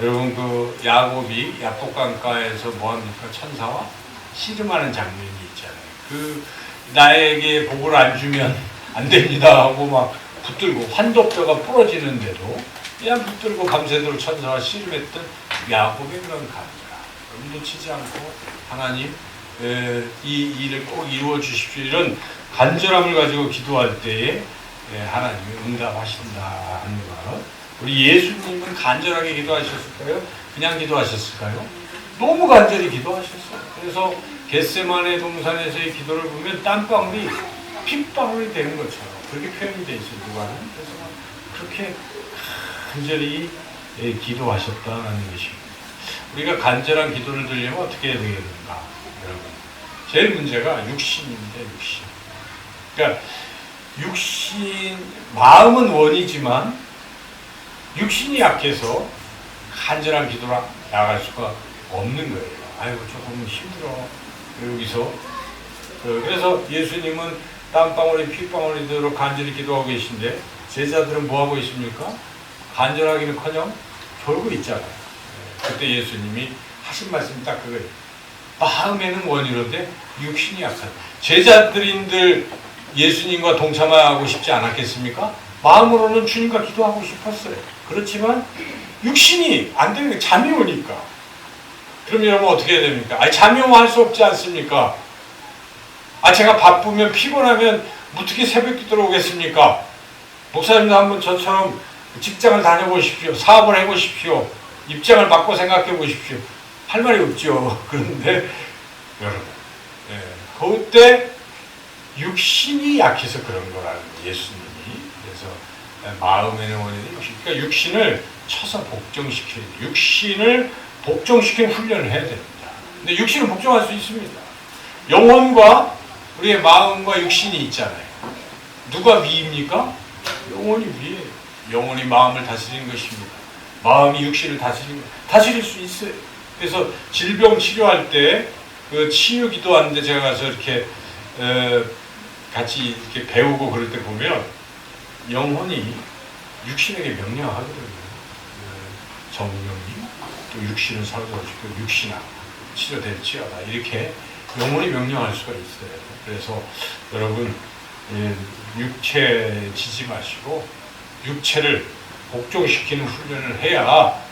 여러분, 그 야곱이 야복강가에서 뭐합니까? 천사와 씨름하는 장면이 있잖아요. 그 나에게 복을 안 주면 안 됩니다 하고 막 붙들고 환도뼈가 부러지는데도 그냥 붙들고 밤새도록 천사와 씨름했던 야곱의 그런 간절함, 놓치지 않고 하나님 이 일을 꼭 이루어 주십시오, 이런 간절함을 가지고 기도할 때에 하나님이 응답하신다 하는 것. 우리 예수님은 간절하게 기도하셨을까요? 그냥 기도하셨을까요? 너무 간절히 기도하셨어요. 그래서 겟세마네 동산에서의 기도를 보면 땀방울이 핏방울이 되는 것처럼 그렇게 표현이 되어 있어요. 누가는. 그래서 그렇게 간절히 기도하셨다는 것입니다. 우리가 간절한 기도를 드리려면 어떻게 해야 되겠는가? 여러분, 제일 문제가 육신인데, 육신. 그러니까 육신, 마음은 원이지만 육신이 약해서 간절한 기도를 나아갈 수가 없는 거예요. 아이고 조금 힘들어 여기서. 그래서 예수님은 땀방울이 핏방울이 되도록 간절히 기도하고 계신데 제자들은 뭐하고 있습니까? 간절하기는커녕 졸고 있잖아요. 그때 예수님이 하신 말씀이 딱 그거예요. 마음에는 원이로되 육신이 약하다. 제자들인들 예수님과 동참하고 싶지 않았겠습니까? 마음으로는 주님과 기도하고 싶었어요. 그렇지만 육신이 안 되는, 잠이 오니까. 그럼 여러분 어떻게 해야 됩니까? 아니, 잠이 오면 할 수 없지 않습니까? 제가 바쁘면 피곤하면 어떻게 새벽 기도로 오겠습니까? 목사님도 한번 저처럼 직장을 다녀보십시오. 사업을 해보십시오. 입장을 바꿔 생각해 보십시오. 할 말이 없죠. 그런데 여러분, 그때 육신이 약해서 그런 거라는 거예요, 예수님이. 그래서 마음에는 원인이 육신. 그러니까 육신을 쳐서 복종시켜야 돼요. 육신을 복종시키는 훈련을 해야 됩니다. 근데 육신은 복종할 수 있습니다. 영혼과 우리의 마음과 육신이 있잖아요. 누가 위입니까? 영혼이 위예요. 영혼이 마음을 다스리는 것입니다. 마음이 육신을 다스릴 수 있어요. 그래서 질병 치료할 때 그 치유 기도하는데 제가 가서 이렇게 같이 이렇게 배우고 그럴 때 보면 영혼이 육신에게 명령하거든요. 정령이 또 육신을 사로잡고 육신아 치료될지어다, 이렇게 영혼이 명령할 수가 있어요. 그래서 여러분, 육체 지지 마시고 육체를 복종시키는 훈련을 해야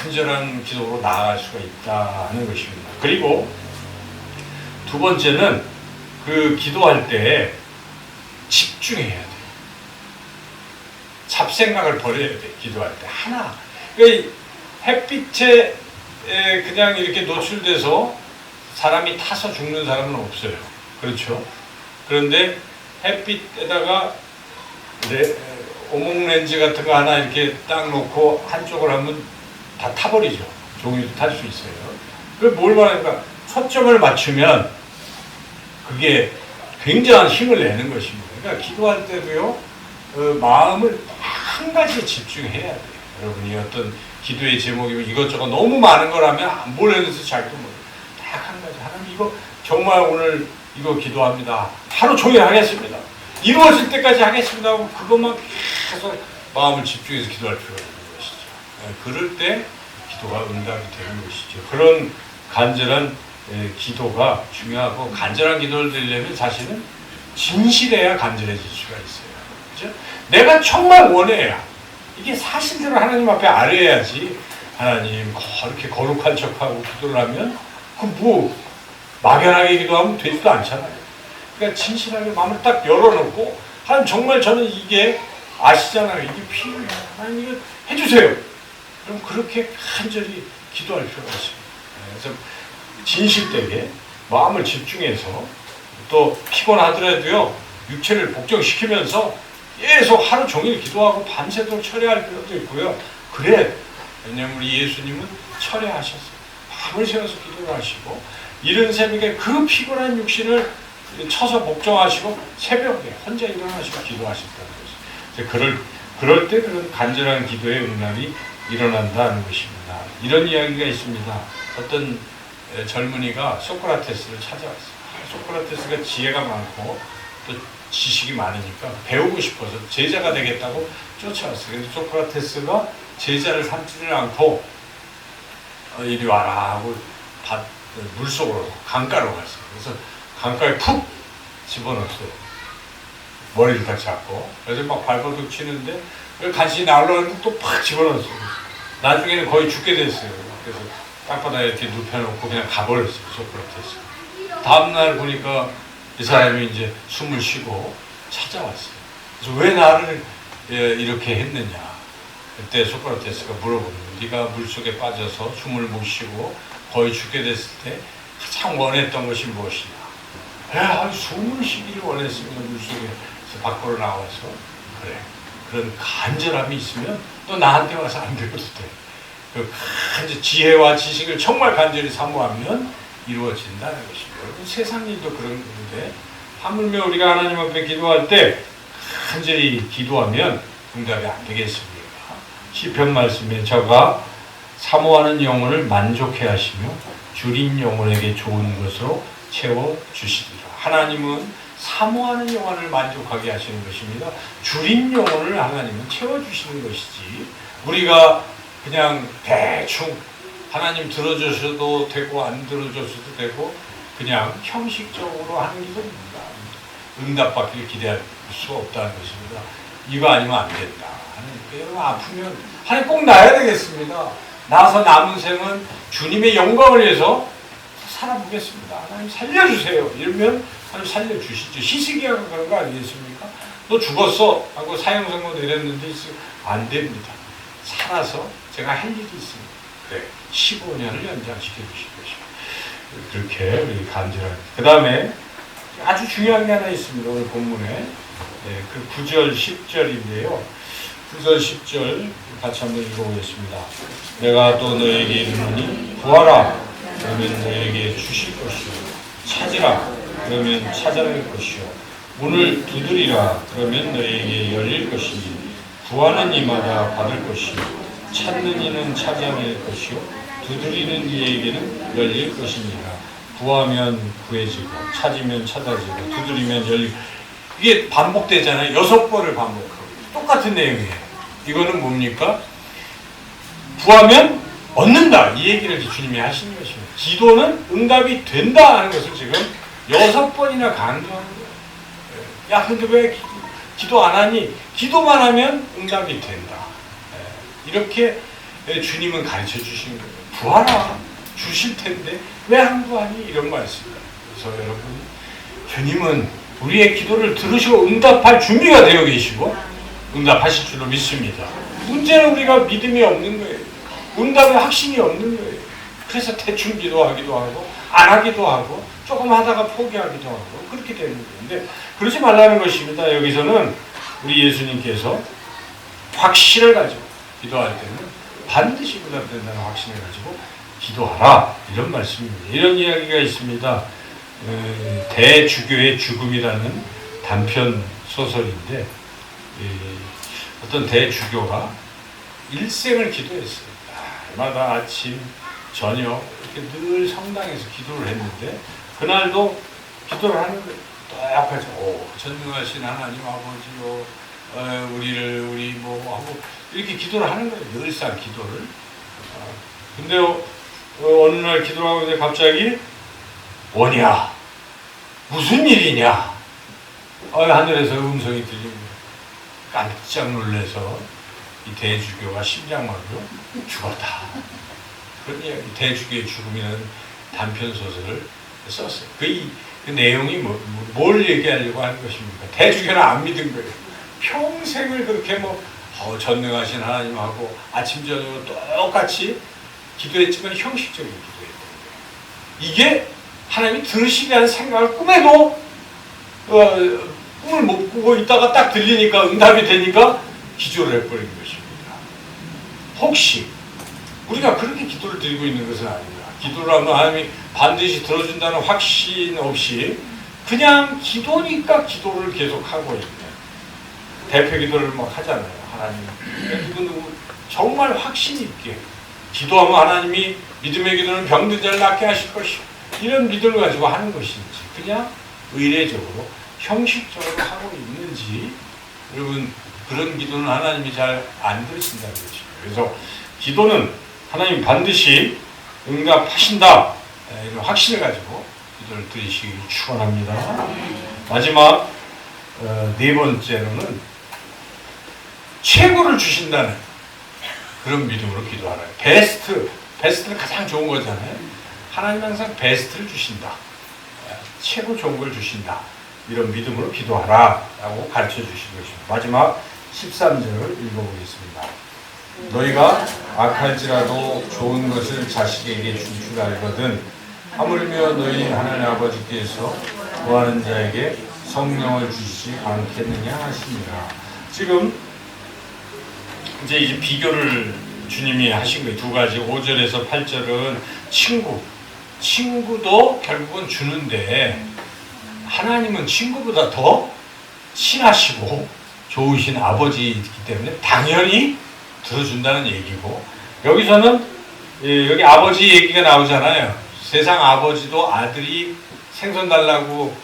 간절한 기도로 나아갈 수가 있다 하는 것입니다. 그리고 두 번째는 그 기도할 때 집중해야 돼요. 잡생각을 버려야 돼. 기도할 때 하나. 그러니까 햇빛에 그냥 이렇게 노출돼서 사람이 타서 죽는 사람은 없어요. 그렇죠? 그런데 햇빛에다가 오목 렌즈 같은 거 하나 이렇게 딱 놓고 한쪽을 하면 다 타버리죠. 종이도 탈 수 있어요. 그걸 뭘 말하니까 초점을 맞추면 그게 굉장한 힘을 내는 것입니다. 그러니까 기도할 때도요, 마음을 한 가지에 집중해야 돼요. 여러분이 어떤 기도의 제목이면 이것저것 너무 많은 거라면 뭘 했는지 잘도 모르고 딱 한 가지. 하나님 이거 정말 오늘 이거 기도합니다. 하루 종일 하겠습니다. 이루어질 때까지 하겠습니다 하고 그것만 계속 마음을 집중해서 기도할 필요가 있는 것이죠. 그럴 때 기도가 응답이 되는 것이죠. 그런 간절한 기도가 중요하고, 간절한 기도를 드리려면 사실은 진실해야 간절해질 수가 있어요. 그렇죠? 내가 정말 원해야 이게 사실대로 하나님 앞에 아뢰야지. 하나님 그렇게 거룩한 척하고 기도를 하면 막연하게 기도하면 되지도 않잖아요. 그러니까 진실하게 마음을 딱 열어놓고, 하나님 정말 저는 이게 아시잖아요. 이게 필요해요. 하나님 이거 해주세요. 그럼 그렇게 간절히 기도할 필요가 있습니다. 그래서 진실되게 마음을 집중해서, 또 피곤하더라도요 육체를 복종시키면서 계속 하루 종일 기도하고 밤새도록 철회할 필요도 있고요. 그래, 왜냐하면 우리 예수님은 철회하셨어요. 밤을 새워서 기도를 하시고 이른 새벽에 그 피곤한 육신을 쳐서 복종하시고 새벽에 혼자 일어나시고 기도하셨다는 것이죠. 그럴 때 그런 간절한 기도의 응답이 일어난다는 것입니다. 이런 이야기가 있습니다. 어떤 젊은이가 소크라테스를 찾아왔어요. 소크라테스가 지혜가 많고 또 지식이 많으니까 배우고 싶어서 제자가 되겠다고 쫓아왔어요. 그래서 소크라테스가 제자를 삼지를 않고 이리 와라 하고 물속으로, 강가로 갔어요. 그래서 강가에 푹 집어넣었어요. 머리를 딱 잡고. 그래서 막 발버둥 치는데 간신히 나오려는데 또 팍 집어넣었어요. 나중에는 거의 죽게 됐어요. 그래서 땅바닥에 이렇게 눕혀놓고 그냥 가버렸어요. 소크라테스. 다음날 보니까 이 사람이 이제 숨을 쉬고 찾아왔어요. 그래서 왜 나를 이렇게 했느냐. 그때 소크라테스가 물어보는 거예요. 네가 물속에 빠져서 숨을 못 쉬고 거의 죽게 됐을 때 가장 원했던 것이 무엇이냐. 숨을 쉬기를 원했습니다. 물속에서 밖으로 나와서. 그래, 그런 간절함이 있으면 또 나한테 와서 안 배워도 돼. 그 지혜와 지식을 정말 간절히 사모하면 이루어진다는 것입니다. 여러분, 세상 일도 그런 건데, 하물며 우리가 하나님 앞에 기도할 때 간절히 기도하면 응답이 안 되겠습니까? 시편 말씀에 저가 사모하는 영혼을 만족해 하시며 줄인 영혼에게 좋은 것으로 채워주시리라. 하나님은 사모하는 영혼을 만족하게 하시는 것입니다. 줄인 영혼을 하나님은 채워주시는 것이지, 우리가 그냥 대충 하나님 들어주셔도 되고 안 들어주셔도 되고 그냥 형식적으로 하는 것은 응답받기를 기대할 수 없다는 것입니다. 이거 아니면 안 된다. 여러분 아프면 하나님 꼭 나야 되겠습니다. 나서 남은 생은 주님의 영광을 위해서 살아보겠습니다. 하나님 살려주세요. 이러면 하나님 살려주시죠. 희생이라고 그런 거 아니겠습니까? 너 죽었어 하고 사형선고 내렸는데 안 됩니다. 살아서 제가 할 일이 있습니다. 그래, 15년을 연장시켜 주실 것입니다. 그렇게 우리 간절한. 그 다음에 아주 중요한 게 하나 있습니다. 오늘 본문에 그 9절 10절인데요. 9절 10절 같이 한번 읽어보겠습니다. 내가 또 너에게 이르노니 구하라 그러면 너에게 주실 것이요, 찾으라 그러면 찾아낼 것이요, 문을 두드리라 그러면 너에게 열릴 것이니 구하는 이마다 받을 것이요, 찾는 이는 찾아낼 것이요, 두드리는 이에게는 열릴 것이니라. 구하면 구해지고 찾으면 찾아지고 두드리면 열리고. 이게 반복되잖아요. 6번을 반복하고 똑같은 내용이에요. 이거는 뭡니까? 구하면 얻는다, 이 얘기를 주님이 하시는 것입니다. 기도는 응답이 된다 하는 것을 지금 6번이나 강조하는 거예요. 야, 근데 왜 기도 안 하니? 기도만 하면 응답이 된다. 이렇게 주님은 가르쳐 주시는 거예요. 구하라, 주실 텐데 왜 안 구하니? 이런 말씀입니다. 그래서 여러분, 주님은 우리의 기도를 들으시고 응답할 준비가 되어 계시고 응답하실 줄로 믿습니다. 문제는 우리가 믿음이 없는 거예요. 응답의 확신이 없는 거예요. 그래서 대충 기도하기도 하고 안 하기도 하고 조금 하다가 포기하기도 하고 그렇게 되는 거예요. 근데 그러지 말라는 것입니다. 여기서는 우리 예수님께서 확신을 가지고 기도할 때는 반드시 응답된다는 확신을 가지고 기도하라, 이런 말씀입니다. 이런 이야기가 있습니다. 대주교의 죽음이라는 단편 소설인데, 어떤 대주교가 일생을 기도했어요. 날마다 아침, 저녁 이렇게 늘 성당에서 기도를 했는데, 그날도 기도를 하는 거예요. 똑같이 전능하신 하나님 아버지요, 우리 뭐 하고 이렇게 기도를 하는 거예요. 늘상 기도를. 근데 어느 날 기도를 하고 있는데 갑자기 뭐냐? 무슨 일이냐? 하늘에서 음성이 들리고 깜짝 놀라서 이 대주교가 심장마비로 죽었다. 그런 이야기, 대주교의 죽음이라는 단편 소설을 썼어요. 그 내용이 뭘 얘기하려고 하는 것입니까? 대주교는 안 믿은 거예요. 평생을 그렇게 전능하신 하나님하고 아침 저녁으로 똑같이 기도했지만 형식적인 기도했던 거예요. 이게 하나님이 들으시리라는 생각을 꿈에도 꿈을 못 꾸고 있다가 딱 들리니까 응답이 되니까 기도를 해버린 것입니다. 혹시 우리가 그렇게 기도를 드리고 있는 것은 아닌가? 기도를 하면 하나님이 반드시 들어준다는 확신 없이 그냥 기도니까 기도를 계속하고 있는 대표 기도를 막 하잖아요. 하나님 누구 정말 확신 있게 기도하면 하나님이 믿음의 기도는 병든 자를 낫게 하실 것이고 이런 믿음을 가지고 하는 것인지 그냥 의례적으로 형식적으로 하고 있는지, 여러분 그런 기도는 하나님이 잘 안 들으신다는 것이죠. 그래서 기도는 하나님 반드시 응답하신다, 이런 확신을 가지고 기도를 드리시기 축원합니다. 마지막 네 번째로는 최고를 주신다는 그런 믿음으로 기도하라. 베스트는 가장 좋은 거잖아요. 하나님 항상 베스트를 주신다. 최고 좋은 걸 주신다. 이런 믿음으로 기도하라 라고 가르쳐 주신 것입니다. 마지막 13절을 읽어보겠습니다. 너희가 악할지라도 좋은 것을 자식에게 줄 줄 알거든 하물며 너희 하나님 아버지께서 구하는 자에게 성령을 주시지 않겠느냐 하시니라. 지금 이제 비교를 주님이 하신 거예요. 두 가지. 5절에서 8절은 친구도 결국은 주는데 하나님은 친구보다 더 친하시고 좋으신 아버지이기 때문에 당연히 들어준다는 얘기고, 여기서는 여기 아버지 얘기가 나오잖아요. 세상 아버지도 아들이 생선 달라고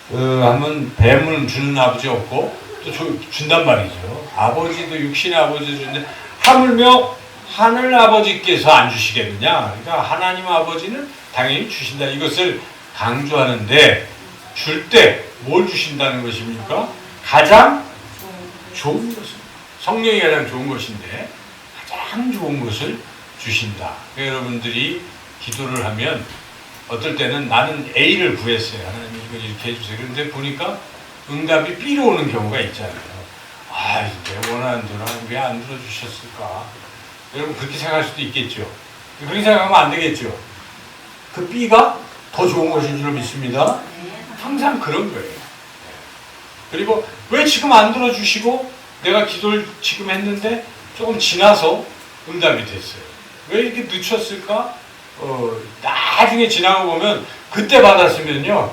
하면 뱀을 주는 아버지 없고 또 준단 말이죠. 아버지도 육신의 아버지도 주는데 하물며 하늘 아버지께서 안 주시겠느냐. 그러니까 하나님 아버지는 당연히 주신다. 이것을 강조하는데 줄 때 뭘 주신다는 것입니까? 가장 좋은 것을, 성령이 가장 좋은 것인데 가장 좋은 것을 주신다. 그러니까 여러분들이 기도를 하면 어떨 때는 나는 A를 구했어요. 하나님 이걸 이렇게 해주세요. 그런데 보니까 응답이 B로 오는 경우가 있잖아요. 내가 원하는 대로 왜 안 들어주셨을까? 여러분 그렇게 생각할 수도 있겠죠. 그렇게 생각하면 안 되겠죠. 그 B가 더 좋은 것인 줄 믿습니다. 항상 그런 거예요. 그리고 왜 지금 안 들어주시고 내가 기도를 지금 했는데 조금 지나서 응답이 됐어요. 왜 이렇게 늦췄을까? 나중에 지나고 보면 그때 받았으면요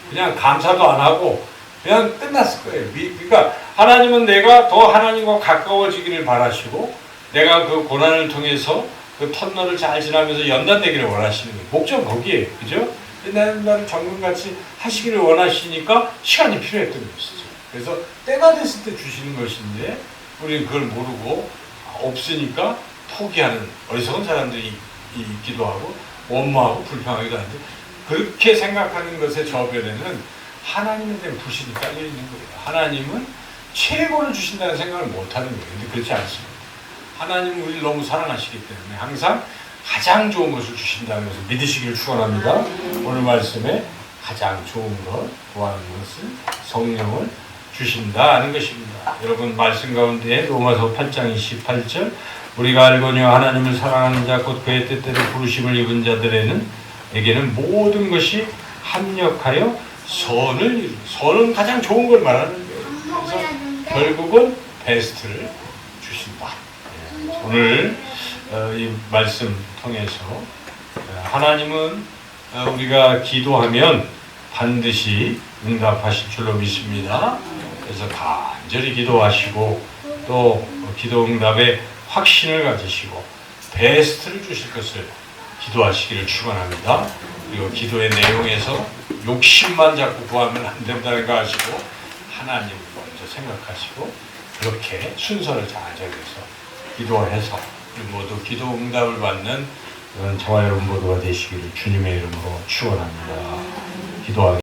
그냥 감사도 안 하고 그냥 끝났을 거예요. 그러니까 하나님은 내가 더 하나님과 가까워지기를 바라시고 내가 그 고난을 통해서 그 터널을 잘 지나면서 연단되기를 원하시는 거예요. 목적은 거기에요. 그죠? 나를 정금같이 하시기를 원하시니까 시간이 필요했던 것이죠. 그래서 때가 됐을 때 주시는 것인데 우리는 그걸 모르고 없으니까 포기하는 어리석은 사람들이 있기도 하고 원망하고 불평하기도 하는데, 그렇게 생각하는 것의 저변에는 하나님에 대한 불신이 깔려 있는 거예요. 하나님은 최고를 주신다는 생각을 못하는 거예요. 근데 그렇지 않습니다. 하나님은 우리를 너무 사랑하시기 때문에 항상 가장 좋은 것을 주신다는 것을 믿으시기를 축원합니다. 오늘 말씀에 가장 좋은 것, 구하는 것을 성령을 주신다는 것입니다. 여러분 말씀 가운데 로마서 8장 28절 우리가 알거니와 하나님을 사랑하는 자 곧 그의 뜻대로 부르심을 입은 자들에게는 모든 것이 합력하여 선을 이루고, 선은 가장 좋은 걸 말하는 거예요. 그래서 결국은 베스트를 주신다. 오늘 이 말씀 통해서 하나님은 우리가 기도하면 반드시 응답하실 줄로 믿습니다. 그래서 간절히 기도하시고 또 기도 응답에 확신을 가지시고 베스트를 주실 것을 기도하시기를 축원합니다. 그리고 기도의 내용에서 욕심만 자꾸 구하면 안 된다는 거 아시고 하나님을 먼저 생각하시고 그렇게 순서를 잘 정해서 기도해서 모두 기도 응답을 받는 저와 여러분 모두가 되시기를 주님의 이름으로 축원합니다. 기도하겠습니다.